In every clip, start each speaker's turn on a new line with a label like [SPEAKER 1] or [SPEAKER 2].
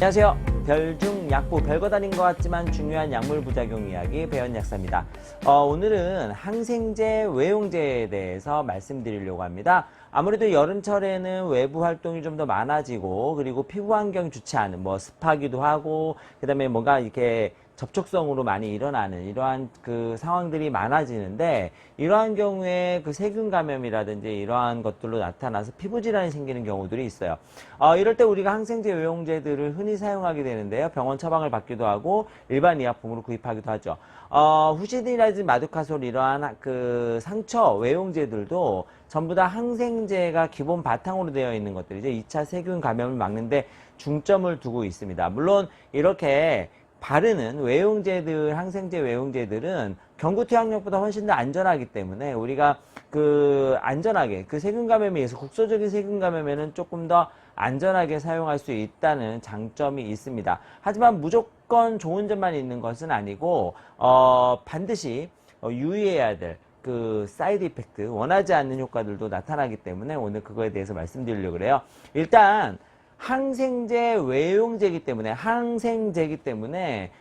[SPEAKER 1] 안녕하세요. 별중 약부, 별거 다닌 것 같지만 중요한 약물 부작용 이야기 배현약사입니다. 오늘은 항생제, 외용제에 대해서 말씀드리려고 합니다. 아무래도 여름철에는 외부 활동이 좀 더 많아지고, 그리고 피부 환경이 좋지 않은, 습하기도 하고, 그 다음에 뭔가 이렇게 접촉성으로 많이 일어나는 이러한 그 상황들이 많아지는데, 이러한 경우에 그 세균 감염이라든지 이러한 것들로 나타나서 피부 질환이 생기는 경우들이 있어요. 이럴 때 우리가 항생제, 외용제들을 흔히 사용하게 되는데요. 병원 처방을 받기도 하고 일반 의약품으로 구입하기도 하죠. 후시딘이라든지 마두카솔 이러한 그 상처 외용제들도 전부 다 항생제가 기본 바탕으로 되어 있는 것들이죠. 2차 세균 감염을 막는데 중점을 두고 있습니다. 물론 이렇게 바르는 외용제들, 항생제 외용제들은 경구투약력보다 훨씬 더 안전하기 때문에 우리가 안전하게 세균 감염에 의해서 국소적인 세균 감염에는 조금 더 안전하게 사용할 수 있다는 장점이 있습니다. 하지만 무조건 좋은 점만 있는 것은 아니고 반드시 유의해야 될 사이드 이펙트, 원하지 않는 효과들도 나타나기 때문에 오늘 그거에 대해서 말씀드리려고 그래요. 일단 항생제 외용제이기 때문에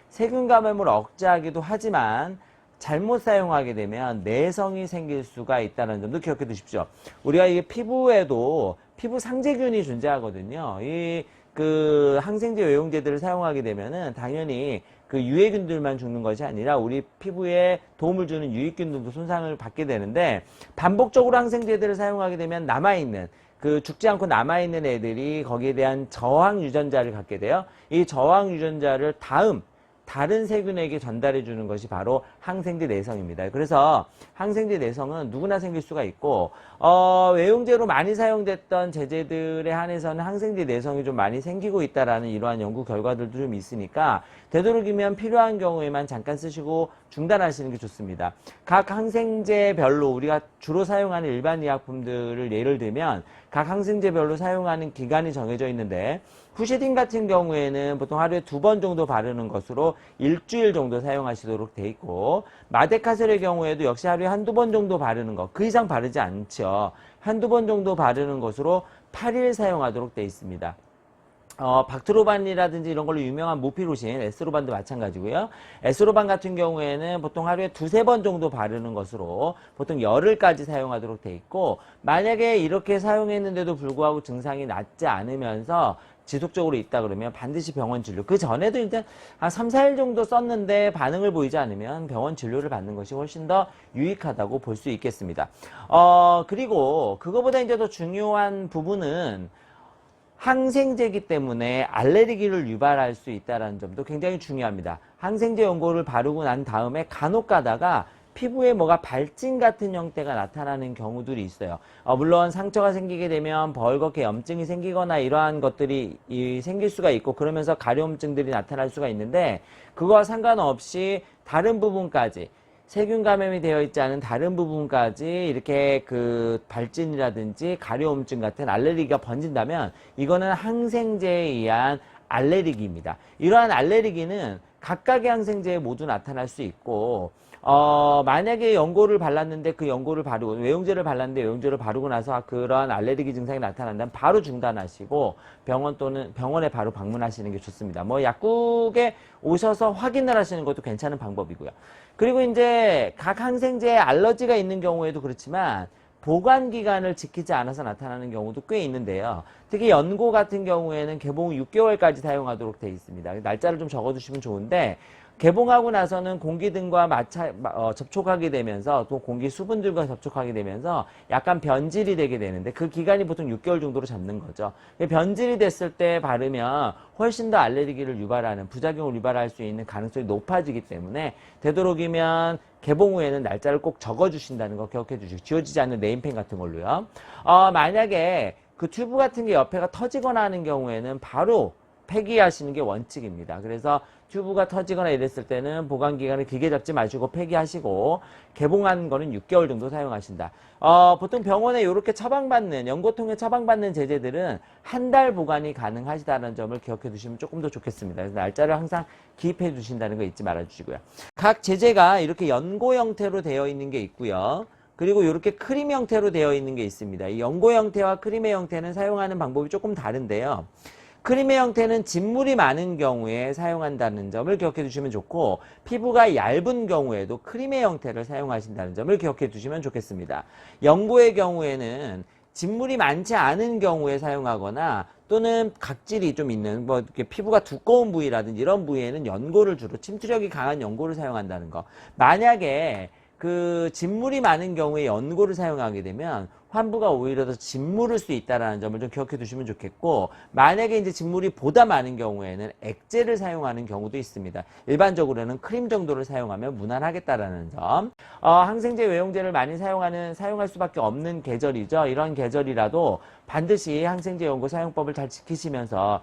[SPEAKER 1] 세균 감염을 억제하기도 하지만 잘못 사용하게 되면 내성이 생길 수가 있다는 점도 기억해 두십시오. 우리가 이게 피부에도 피부 상재균이 존재하거든요. 항생제 외용제들을 사용하게 되면은 당연히 유해균들만 죽는 것이 아니라 우리 피부에 도움을 주는 유익균들도 손상을 받게 되는데, 반복적으로 항생제들을 사용하게 되면 죽지 않고 남아있는 애들이 거기에 대한 저항 유전자를 갖게 돼요. 이 저항 유전자를 다른 세균에게 전달해 주는 것이 바로 항생제 내성입니다. 그래서 항생제 내성은 누구나 생길 수가 있고, 외용제로 많이 사용됐던 제제들에 한해서는 항생제 내성이 좀 많이 생기고 있다라는 이러한 연구 결과들도 좀 있으니까 되도록이면 필요한 경우에만 잠깐 쓰시고 중단하시는 게 좋습니다. 각 항생제별로 우리가 주로 사용하는 일반 의약품들을 예를 들면 각 항생제별로 사용하는 기간이 정해져 있는데, 후시딘 같은 경우에는 보통 하루에 2번 정도 바르는 것으로 일주일 정도 사용하시도록 돼 있고, 마데카솔의 경우에도 역시 하루에 1~2번 정도 바르는 것, 그 이상 바르지 않죠. 1~2번 정도 바르는 것으로 8일 사용하도록 돼 있습니다. 박트로반이라든지 이런 걸로 유명한 모피루신, 에스로반도 마찬가지고요. 에스로반 같은 경우에는 보통 하루에 2~3번 정도 바르는 것으로 보통 열흘까지 사용하도록 돼 있고, 만약에 이렇게 사용했는데도 불구하고 증상이 낫지 않으면서 지속적으로 있다 그러면 반드시 병원 진료. 그 전에도 일단 한 3~4일 정도 썼는데 반응을 보이지 않으면 병원 진료를 받는 것이 훨씬 더 유익하다고 볼 수 있겠습니다. 그리고 그거보다 이제 더 중요한 부분은 항생제이기 때문에 알레르기를 유발할 수 있다는 점도 굉장히 중요합니다. 항생제 연고를 바르고 난 다음에 간혹 가다가 피부에 뭐가 발진 같은 형태가 나타나는 경우들이 있어요. 물론 상처가 생기게 되면 벌겋게 염증이 생기거나 이러한 것들이 생길 수가 있고, 그러면서 가려움증들이 나타날 수가 있는데, 그거와 상관없이 다른 부분까지, 세균 감염이 되어 있지 않은 다른 부분까지 이렇게 발진이라든지 가려움증 같은 알레르기가 번진다면 이거는 항생제에 의한 알레르기입니다. 이러한 알레르기는 각각의 항생제에 모두 나타날 수 있고, 만약에 연고를 발랐는데 외용제를 발랐는데 외용제를 바르고 나서 그러한 알레르기 증상이 나타난다면 바로 중단하시고 병원에 바로 방문하시는 게 좋습니다. 약국에 오셔서 확인을 하시는 것도 괜찮은 방법이고요. 그리고 이제 각 항생제에 알러지가 있는 경우에도 그렇지만 보관 기간을 지키지 않아서 나타나는 경우도 꽤 있는데요. 특히 연고 같은 경우에는 개봉 후 6개월까지 사용하도록 되어 있습니다. 날짜를 좀 적어두시면 좋은데, 개봉하고 나서는 공기등과 접촉하게 되면서 또 공기 수분들과 접촉하게 되면서 약간 변질이 되게 되는데, 그 기간이 보통 6개월 정도로 잡는 거죠. 변질이 됐을 때 바르면 훨씬 더 알레르기를 유발하는, 부작용을 유발할 수 있는 가능성이 높아지기 때문에 되도록이면 개봉 후에는 날짜를 꼭 적어주신다는 거 기억해 주시고, 지워지지 않는 네임펜 같은 걸로요. 만약에 그 튜브 같은 게 옆에가 터지거나 하는 경우에는 바로 폐기하시는 게 원칙입니다. 그래서 튜브가 터지거나 이랬을 때는 보관기간을 길게 잡지 마시고 폐기하시고, 개봉한 거는 6개월 정도 사용하신다. 보통 병원에 이렇게 연고통에 처방받는 제제들은 1달 보관이 가능하시다는 점을 기억해 두시면 조금 더 좋겠습니다. 그래서 날짜를 항상 기입해 두신다는 거 잊지 말아 주시고요. 각 제제가 이렇게 연고 형태로 되어 있는 게 있고요. 그리고 이렇게 크림 형태로 되어 있는 게 있습니다. 이 연고 형태와 크림의 형태는 사용하는 방법이 조금 다른데요. 크림의 형태는 진물이 많은 경우에 사용한다는 점을 기억해 두시면 좋고, 피부가 얇은 경우에도 크림의 형태를 사용하신다는 점을 기억해 두시면 좋겠습니다. 연고의 경우에는 진물이 많지 않은 경우에 사용하거나 또는 각질이 좀 있는 뭐 이렇게 피부가 두꺼운 부위라든지 이런 부위에는 연고를 주로 침투력이 강한 연고를 사용한다는 거. 만약에 그 진물이 많은 경우에 연고를 사용하게 되면 환부가 오히려 더 진물일 수 있다는 점을 좀 기억해 두시면 좋겠고, 만약에 이제 진물이 보다 많은 경우에는 액제를 사용하는 경우도 있습니다. 일반적으로는 크림 정도를 사용하면 무난하겠다라는 점. 항생제, 외용제를 많이 사용할 수밖에 없는 계절이죠. 이런 계절이라도 반드시 항생제 연고 사용법을 잘 지키시면서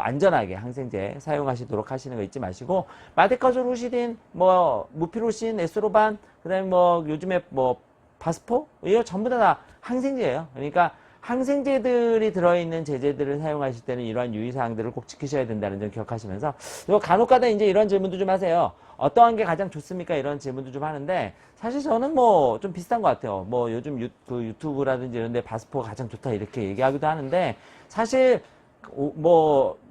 [SPEAKER 1] 안전하게 항생제 사용하시도록 하시는 거 잊지 마시고, 마데카솔, 후시딘, 뭐 무피로신, 에스로반, 그다음에 뭐 요즘에 뭐 바스포? 이거 전부 다 항생제예요. 그러니까 항생제들이 들어있는 제제들을 사용하실 때는 이러한 유의사항들을 꼭 지키셔야 된다는 점 기억하시면서, 간혹가다 이제 이런 질문도 좀 하세요. 어떠한 게 가장 좋습니까? 이런 질문도 좀 하는데, 사실 저는 뭐 좀 비슷한 것 같아요. 뭐 요즘 유튜브라든지 이런 데 바스포가 가장 좋다 이렇게 얘기하기도 하는데, 사실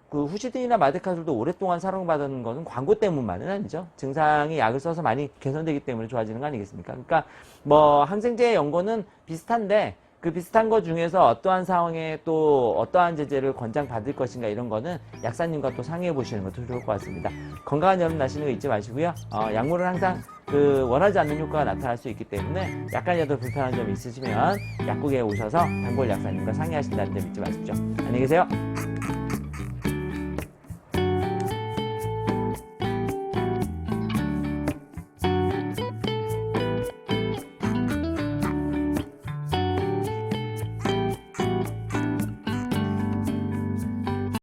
[SPEAKER 1] 그 후시딘이나 마데카솔도 오랫동안 사용받는 것은 광고 때문만은 아니죠. 증상이 약을 써서 많이 개선되기 때문에 좋아지는 거 아니겠습니까? 그러니까 뭐 항생제 연고는 비슷한데, 그 비슷한 것 중에서 어떠한 상황에 또 어떠한 제제를 권장받을 것인가 이런 거는 약사님과 또 상의해 보시는 것도 좋을 것 같습니다. 건강한 여름 나시는 거 잊지 마시고요. 약물은 항상 원하지 않는 효과가 나타날 수 있기 때문에 약간이라도 불편한 점이 있으시면 약국에 오셔서 단골 약사님과 상의하신다는 점 잊지 마십시오. 안녕히 계세요.